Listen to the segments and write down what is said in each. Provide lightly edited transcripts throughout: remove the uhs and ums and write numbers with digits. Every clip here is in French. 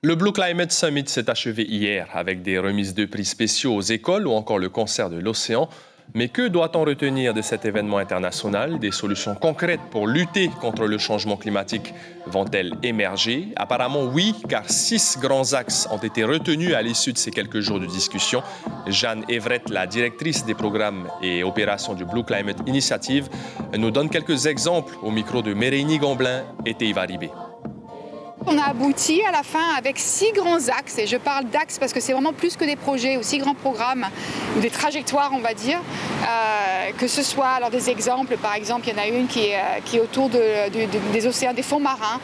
Le Blue Climate Summit s'est achevé hier avec des remises de prix spéciaux aux écoles ou encore le concert de l'océan. Mais que doit-on retenir de cet événement international? Des solutions concrètes pour lutter contre le changement climatique vont-elles émerger? Apparemment oui, car 6 grands axes ont été retenus à l'issue de ces quelques jours de discussion. Jeanne Everett, la directrice des programmes et opérations du Blue Climate Initiative, nous donne quelques exemples au micro de Mérénie Gomblin et Teiva Ribé. On a abouti à la fin avec 6 grands axes, et je parle d'axes parce que c'est vraiment plus que des projets ou 6 grands programmes, ou des trajectoires on va dire, que ce soit alors des exemples, par exemple il y en a une qui est autour des océans, des fonds marins,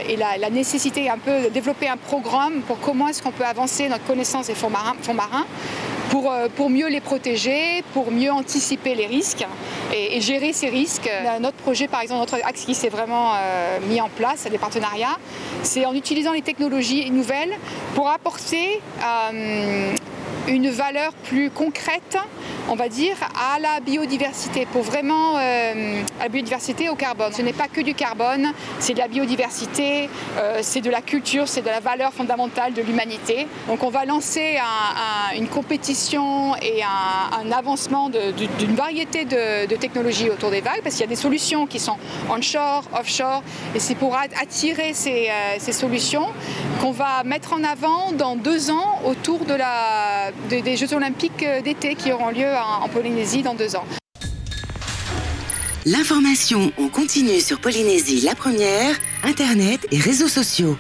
et la nécessité un peu de développer un programme pour comment est-ce qu'on peut avancer notre connaissance des fonds marins pour mieux les protéger, pour mieux anticiper les risques et gérer ces risques. Notre projet, par exemple, notre axe qui s'est vraiment mis en place, des partenariats, c'est en utilisant les technologies nouvelles pour apporter une valeur plus concrète, on va dire, à la biodiversité, pour vraiment la biodiversité au carbone. Ce n'est pas que du carbone, c'est de la biodiversité, c'est de la culture, c'est de la valeur fondamentale de l'humanité. Donc on va lancer une compétition et un avancement d'une variété de technologies autour des vagues, parce qu'il y a des solutions qui sont onshore, offshore, et c'est pour attirer ces solutions qu'on va mettre en avant dans 2 ans autour des Jeux Olympiques d'été qui auront lieu en Polynésie dans 2 ans. L'information en continu sur Polynésie la première, Internet et réseaux sociaux.